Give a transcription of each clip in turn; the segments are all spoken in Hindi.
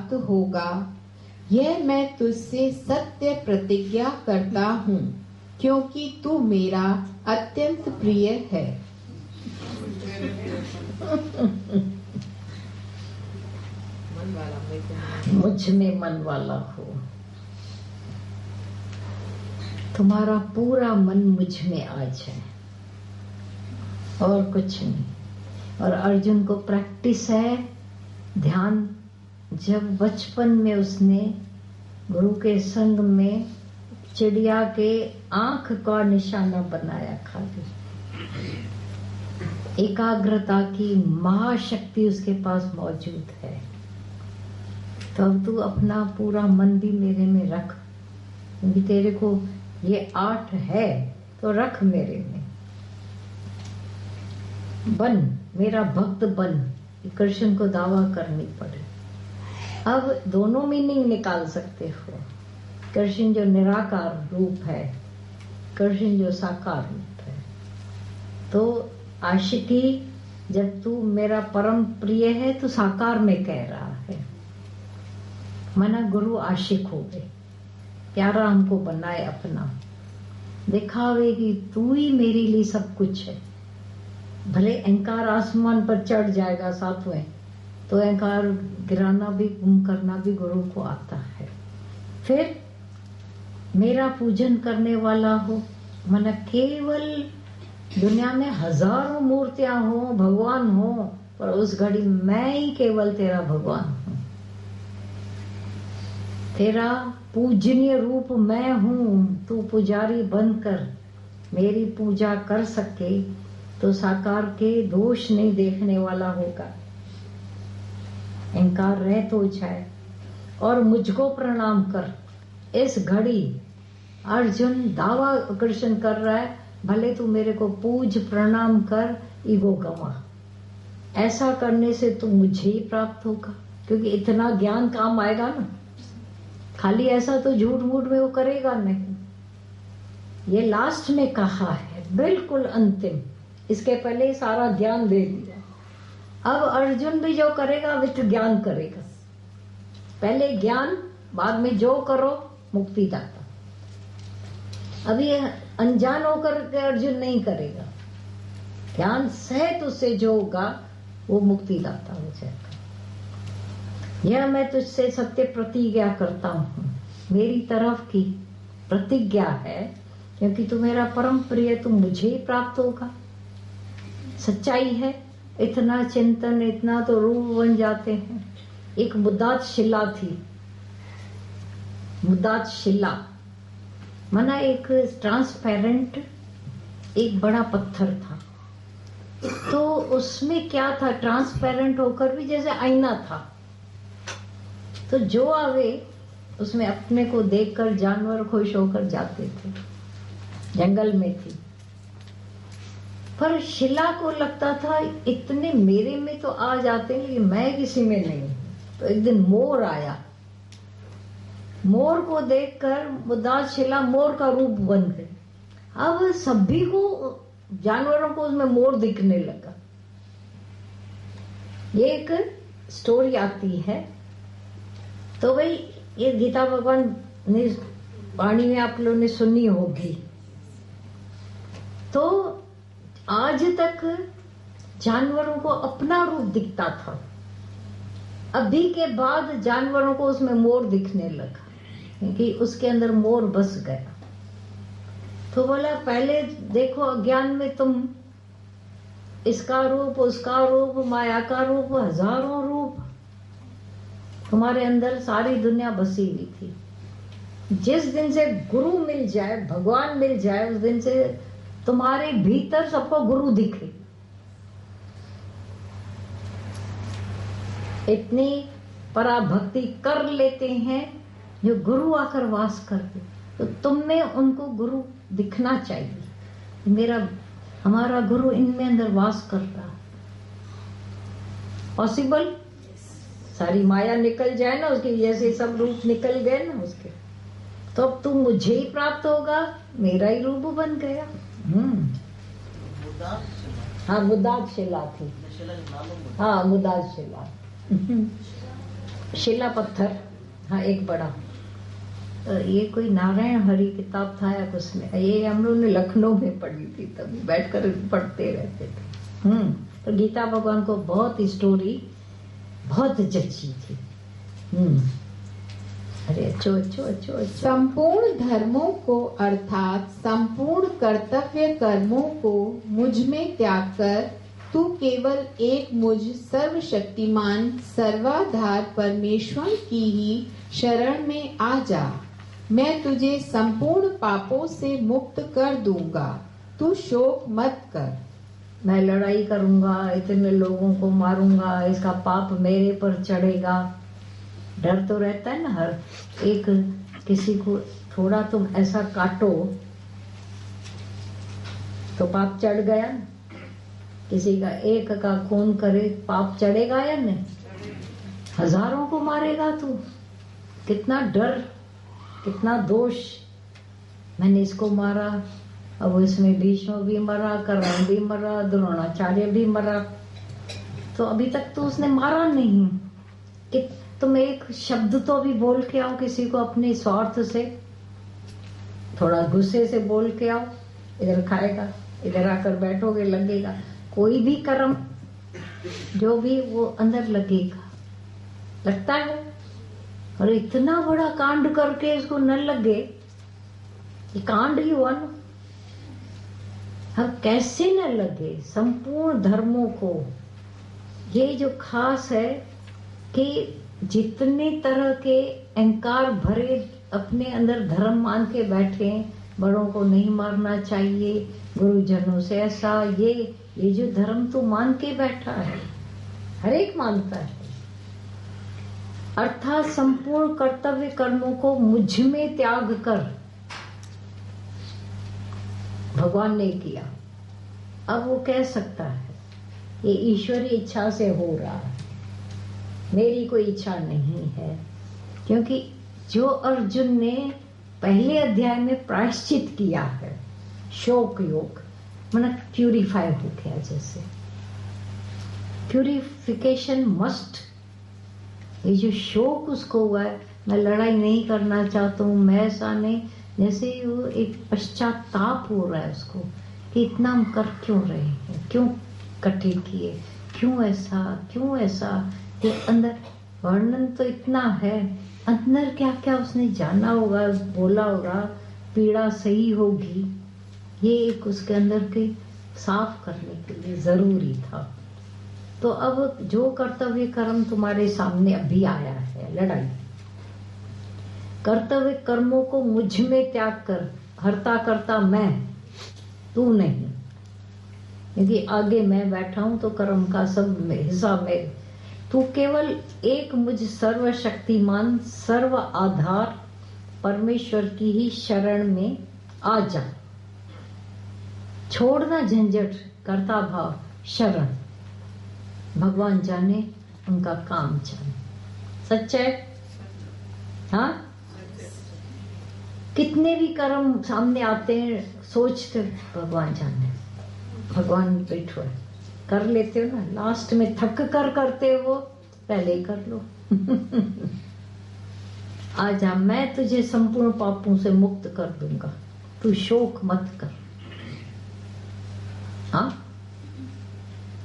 प्राप्त होगा, यह मैं तुझसे सत्य प्रतिज्ञा करता हूँ, क्योंकि तू मेरा अत्यंत प्रिय है। मुझ में मन वाला हो। तुम्हारा पूरा मन मुझ में आ जाए और कुछ नहीं। और अर्जुन को प्रैक्टिस है ध्यान। जब बचपन में उसने गुरु के संग में चिड़िया के आंख का निशाना बनाया, खाली एकाग्रता की महाशक्ति उसके पास मौजूद है। तो अब तू अपना पूरा मन भी मेरे में रख, क्योंकि तेरे को ये 8 है तो रख मेरे में। बन मेरा भक्त बन, कृष्ण को दावा करनी पड़े। अब दोनों मीनिंग निकाल सकते हो, कृष्ण जो निराकार रूप है, कृष्ण जो साकार रूप है। तो आशिकी, जब तू मेरा परम प्रिय है तो साकार में कह रहा है। मना गुरु आशिक हो गए, प्यारा हमको बनाए अपना, दिखावे कि तू ही मेरे लिए सब कुछ है। भले अहंकार आसमान पर चढ़ जाएगा 7वें, तो अहंकार गिराना भी, गुम करना भी गुरु को आता है। फिर मेरा पूजन करने वाला हो, मना केवल दुनिया में हजारों मूर्तियां हो, भगवान हो, पर उस घड़ी मैं ही केवल तेरा भगवान हूं। तेरा पूजनीय रूप मैं हूं। तू पुजारी बनकर मेरी पूजा कर सके तो साकार के दोष नहीं देखने वाला होगा। अहंकार रह तो जाए और मुझको प्रणाम कर। इस घड़ी अर्जुन दावा कृष्ण कर रहा है, भले तू मेरे को पूज प्रणाम कर, ईगो गवा। ऐसा करने से तू मुझे ही प्राप्त होगा, क्योंकि इतना ज्ञान काम आएगा ना। खाली ऐसा तो झूठ मूठ में वो करेगा नहीं। ये लास्ट में कहा है, बिल्कुल अंतिम। इसके पहले सारा ज्ञान दे दिया। अब अर्जुन भी जो करेगा विथ ज्ञान करेगा। पहले ज्ञान, बाद में जो करो मुक्ति दाता। अभी अनजान होकर के अर्जुन नहीं करेगा, ज्ञान सहित उससे जो होगा वो मुक्ति दाता हो जाएगा। यह मैं तुझसे सत्य प्रतिज्ञा करता हूँ, मेरी तरफ की प्रतिज्ञा है, क्योंकि तू मेरा परम प्रिय, तू मुझे ही प्राप्त होगा। सच्चाई है। इतना चिंतन, इतना तो रूप बन जाते हैं। एक मुद्दात शिला थी, मुद्दात शिला माना एक ट्रांसपेरेंट एक बड़ा पत्थर था। तो उसमें क्या था, ट्रांसपेरेंट होकर भी जैसे आईना था। तो जो आवे उसमें अपने को देखकर जानवर खुश होकर जाते थे। जंगल में थी, पर शिला को लगता था इतने मेरे में तो आ जाते हैं, लेकिन मैं किसी में नहीं। तो एक दिन मोर आया, मोर को देखकर मुद्दात शिला मोर का रूप बन गई। अब सभी को, जानवरों को उसमें मोर दिखने लगा। ये एक स्टोरी आती है। तो भाई ये गीता भगवान ने वाणी में आप लोगों ने सुनी होगी। तो आज तक जानवरों को अपना रूप दिखता था, अभी के बाद जानवरों को उसमें मोर दिखने लगा, क्योंकि उसके अंदर मोर बस गया। तो बोला पहले देखो अज्ञान में तुम इसका रूप, उसका रूप, माया का रूप, हजारों रूप तुम्हारे अंदर सारी दुनिया बसी हुई थी। जिस दिन से गुरु मिल जाए, भगवान मिल जाए, उस दिन से तुम्हारे भीतर सबको गुरु दिखे। इतनी पराभक्ति कर लेते हैं जो गुरु आकर वास करते, तो तुम में उनको गुरु दिखना चाहिए। मेरा हमारा गुरु इनमें अंदर वास कर रहा। पॉसिबल? सारी माया निकल जाए ना उसके, जैसे सब रूप निकल गए ना उसके, तो अब तू मुझे ही प्राप्त होगा, मेरा ही रूप बन गया। हाँ मुद्दात शिला थी। हाँ मुद्दात शिला। शिला पत्थर, हाँ एक बड़ा, ये कोई नारायण हरि किताब था या कुछ में, ये हम लोगों ने लखनऊ में पढ़ी थी, तभी बैठकर पढ़ते रहते थे। तो गीता भगवान को बहुत स्टोरी बहुत जची थी। अरे अच्छो। संपूर्ण धर्मों को अर्थात संपूर्ण कर्तव्य कर्मों को मुझ में त्याग कर तू केवल एक मुझ सर्वशक्तिमान सर्वाधार परमेश्वर की ही शरण में आ जा। मैं तुझे संपूर्ण पापों से मुक्त कर दूंगा, तू शोक मत कर। मैं लड़ाई करूंगा, इतने लोगों को मारूंगा, इसका पाप मेरे पर चढ़ेगा, डर तो रहता है ना। हर एक किसी को थोड़ा तुम ऐसा काटो तो पाप चढ़ गया, किसी का एक का खून करे पाप चढ़ेगा या नहीं? हजारों को मारेगा तू, कितना डर, कितना दोष। मैंने इसको मारा, अब इसमें भीष्म भी मरा, कर्ण भी मरा, द्रोणाचार्य भी मरा, तो अभी तक तो उसने मारा नहीं। कि तुम एक शब्द तो भी बोल के आओ किसी को, अपने स्वार्थ से थोड़ा गुस्से से बोल के आओ, इधर खाएगा, इधर आकर बैठोगे, लगेगा कोई भी कर्म जो भी वो अंदर लगेगा, लगता है। और इतना बड़ा कांड करके इसको न लगे, ये कांड ही हुआ ना। अब कैसे न लगे संपूर्ण धर्मों को। ये जो खास है कि जितने तरह के अहंकार भरे अपने अंदर धर्म मान के बैठे, बड़ों को नहीं मारना चाहिए, गुरुजनों से ऐसा, ये जो धर्म तो मान के बैठा है, हर एक मानता है। अर्थात संपूर्ण कर्तव्य कर्मों को मुझ में त्याग कर भगवान ने किया। अब वो कह सकता है ये ईश्वरी इच्छा से हो रहा है, मेरी कोई इच्छा नहीं है। क्योंकि जो अर्जुन ने पहले अध्याय में प्रायश्चित किया है, शोक योग, मतलब प्यूरिफाई हो गया। जैसे प्यूरिफिकेशन मस्ट, ये जो शोक उसको हुआ है, मैं लड़ाई नहीं करना चाहता हूँ, मैं ऐसा नहीं, जैसे वो एक पश्चाताप हो रहा है उसको कि इतना हम कर क्यों रहे हैं, क्यों इकट्ठे किए, क्यों ऐसा। ये अंदर वर्णन तो इतना है, अंदर क्या क्या उसने जाना होगा, बोला होगा, पीड़ा सही होगी, ये एक उसके अंदर के साफ करने के लिए जरूरी था। तो अब जो कर्तव्य कर्म तुम्हारे सामने अभी आया है, लड़ाई, कर्तव्य कर्मों को मुझ में त्याग कर, हरता करता मैं, तू नहीं। यदि आगे मैं बैठा हूं तो कर्म का सब हिसाब में, तू केवल एक मुझ सर्वशक्तिमान सर्व आधार परमेश्वर की ही शरण में आ जा। छोड़ना झंझट, कर्ता भाव, शरण। भगवान जाने, उनका काम जाने। सच है? हाँ, कितने भी कर्म सामने आते हैं, सोचते भगवान जाने, भगवान बैठो है, कर लेते हो ना, लास्ट में थक कर करते हो, पहले ही कर लो। आजा, मैं तुझे संपूर्ण पापों से मुक्त कर दूंगा, तू शोक मत कर। हाँ,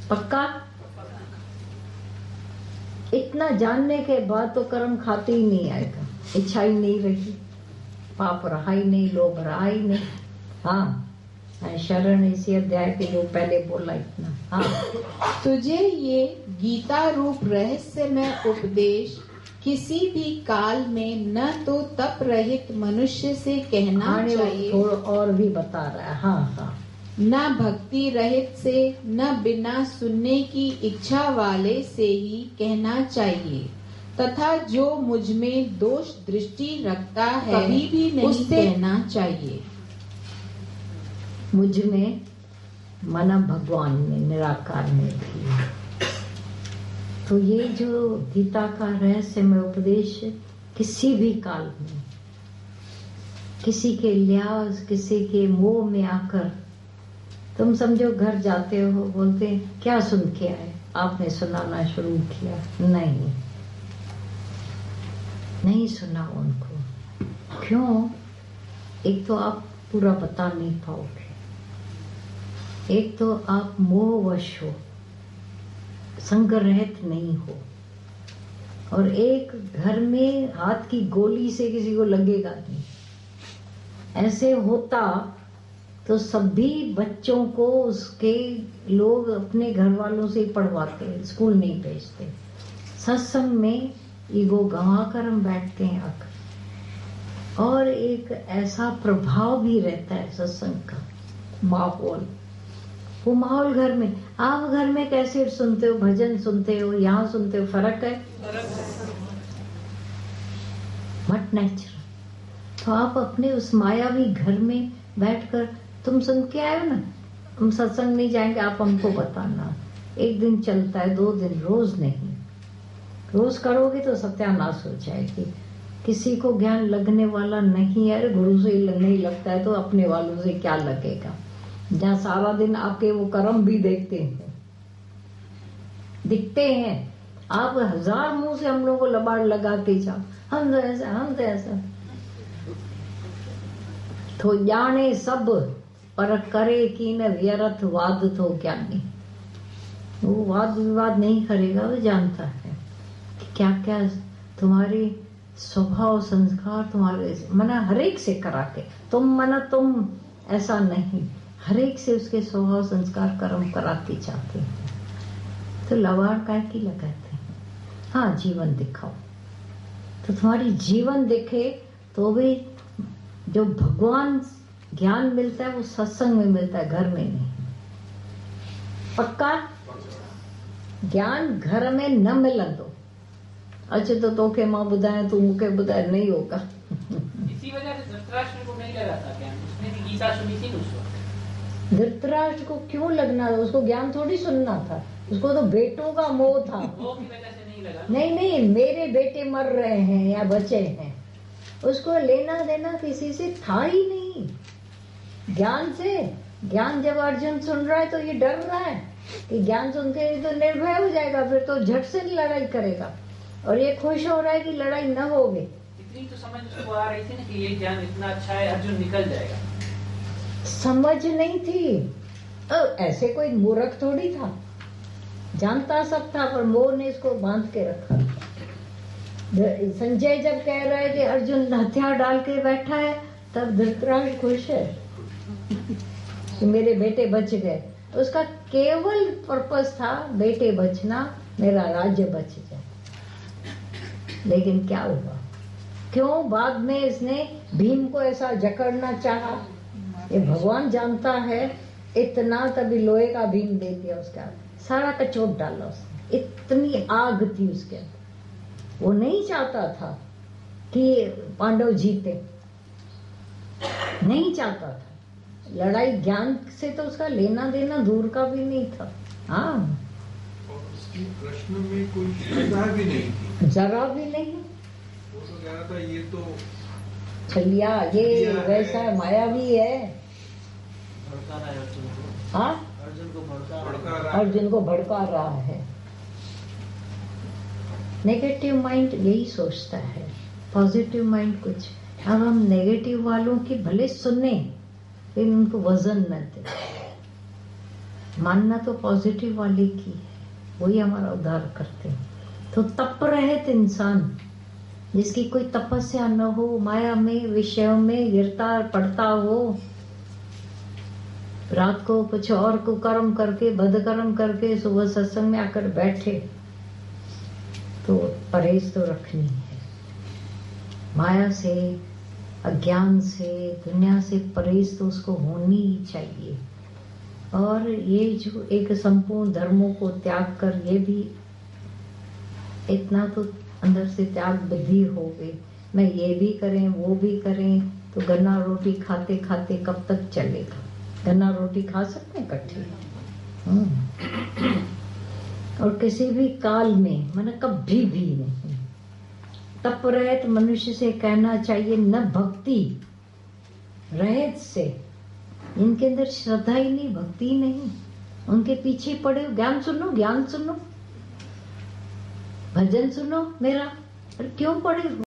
पक्का? इतना जानने के बाद तो कर्म खाते ही नहीं आएगा, इच्छा ही नहीं रही, पाप रहा ही नहीं, लोभ रहा ही नहीं। हाँ, शरण इसी अध्याय के जो पहले बोला इतना। हाँ, तुझे ये गीता रूप रहस्यमय उपदेश किसी भी काल में न तो तप रहित मनुष्य से कहना चाहिए, थोड़ा और भी बता रहा है। हाँ, न भक्ति रहित से, न बिना सुनने की इच्छा वाले से ही कहना चाहिए, तथा जो मुझ में दोष दृष्टि रखता है कभी भी नहीं कहना चाहिए। मुझ में मना भगवान में, निराकार में भी। तो ये जो गीता का रहस्यमय उपदेश किसी भी काल में, किसी के लिहाज, किसी के मोह में आकर, तुम समझो घर जाते हो, बोलते हैं क्या सुन के आए, आपने सुनाना शुरू किया, नहीं, नहीं सुना उनको। क्यों? एक तो आप पूरा बता नहीं पाओगे, एक तो आप मोहवश हो, संग्रहित नहीं हो, और एक घर में हाथ की गोली से किसी को लगेगा नहीं। ऐसे होता तो सभी बच्चों को उसके लोग अपने घर वालों से ही पढ़वाते, स्कूल नहीं भेजते। सत्संग में ईगो गंवा कर हम बैठते हैं आकर, और एक ऐसा प्रभाव भी रहता है सत्संग का माहौल। वो माहौल घर में, आप घर में कैसे सुनते हो, भजन सुनते हो, यहाँ सुनते हो, फर्क है? But natural. तो आप अपने उस मायावी घर में बैठकर तुम सुन के आए हो ना, हम सत्संग नहीं जाएंगे, आप हमको बताना। एक दिन चलता है, 2 दिन, रोज नहीं। रोज करोगे तो सत्यानाश हो जाएगी। किसी को ज्ञान लगने वाला नहीं है, गुरु से नहीं लगता है तो अपने वालों से क्या लगेगा, जहाँ सारा दिन आपके वो कर्म भी देखते हैं, दिखते हैं। आप 1000 मुंह से हम लोगों को लबाड़ लगाते जाओ, हम तो ऐसा, हम तो ऐसा। तो जाने सब पर करे कि न व्यर्थ वाद तो ज्ञानी। वो वाद विवाद नहीं करेगा, वो जानता है कि क्या क्या तुम्हारे स्वभाव संस्कार, तुम्हारे मना हरेक से करा के, तुम मना तुम ऐसा नहीं, हरेक से उसके स्वभाव संस्कार कर्म कराते जाते हैं। तो लवाड़ काय की लगाते हैं? हाँ, जीवन दिखाओ। तो तुम्हारी जीवन दिखे तो भी जो भगवान ज्ञान मिलता है वो सत्संग में मिलता है, घर में नहीं। पक्का? ज्ञान घर में न मिलंदो। अच्छा तो तोखे मां बुधाए तू मूंखे बुधाए, नहीं होगा। इसी वजह से धृतराष्ट्र को नहीं लगा था ज्ञान, उसने भी गीता सुनी थी उस वक्त। धृतराष्ट्र को क्यों लगना था? उसको ज्ञान थोड़ी सुनना था, उसको तो बेटों का मोह था। वो की वजह से नहीं लगा। नहीं, मेरे बेटे मर रहे हैं या बचे हैं, उसको लेना देना किसी से था ही नहीं ज्ञान से। ज्ञान जब अर्जुन सुन रहा है तो ये डर रहा है कि ज्ञान सुनते ही तो निर्भय हो जाएगा, फिर तो झट से लड़ाई करेगा, और ये खुश हो रहा है कि लड़ाई न होगी। इतनी तो समझ उसको आ रही थी ना कि ये ज्ञान इतना अच्छा है, अर्जुन निकल जाएगा। समझ नहीं थी, ऐसे कोई मूर्ख थोड़ी था, जानता सब था, पर मोह ने इसको बांध के रखा। संजय जब कह रहा है कि अर्जुन हथियार डाल के बैठा है, तब धृतराष्ट्र खुश है कि मेरे बेटे बच गए। उसका केवल पर्पस था बेटे बचना, मेरा राज्य बच जाए। लेकिन क्या हुआ? क्यों बाद में इसने भीम को ऐसा जकड़ना चाहा? ये भगवान जानता है इतना, तभी लोहे का भीम दे दिया उसका, सारा कचोट डाला उसने। इतनी आग थी उसके अंदर। वो नहीं चाहता था कि पांडव जीते, नहीं चाहता था। लड़ाई ज्ञान से तो उसका लेना देना दूर का भी नहीं था। हाँ, और उसकी प्रश्न में कोई श्रद्धा भी नहीं थी, जरा भी नहीं। वो तो कह रहा था ये तो छलिया, ये वैसा मायावी है। भड़का रहा है अर्जुन को। हाँ, अर्जुन को भड़का अर्जुन को भड़का रहा है। नेगेटिव माइंड यही सोचता है, पॉजिटिव माइंड कुछ। अब हम नेगेटिव वालों की भले सुने, लेकिन उनको वजन न दे। मानना तो पॉजिटिव वाले की है, वही हमारा उद्धार करते हैं। तो तप रहित इंसान, जिसकी कोई तपस्या न हो, माया में विषयों में गिरता पड़ता हो, रात को कुछ और कुकर्म करके, बदकर्म करके सुबह सत्संग में आकर बैठे, तो परहेज तो रखनी है। माया से, अज्ञान से, दुनिया से परहेज तो उसको होनी ही चाहिए। और ये जो एक संपूर्ण धर्मों को त्याग कर, ये भी इतना तो अंदर से त्याग बुद्धि हो गई, मैं ये भी करें वो भी करें, तो गन्ना रोटी खाते खाते कब तक चलेगा? गन्ना रोटी खा सकते हैं इकट्ठे? और किसी भी काल में, मैंने कभी भी नहीं। तप रहित मनुष्य से कहना चाहिए, न भक्ति रहित से, इनके अंदर श्रद्धा ही नहीं, भक्ति ही नहीं, उनके पीछे पड़े हो। ज्ञान सुनो, ज्ञान सुनो, भजन सुनो मेरा, पर क्यों पड़े हो?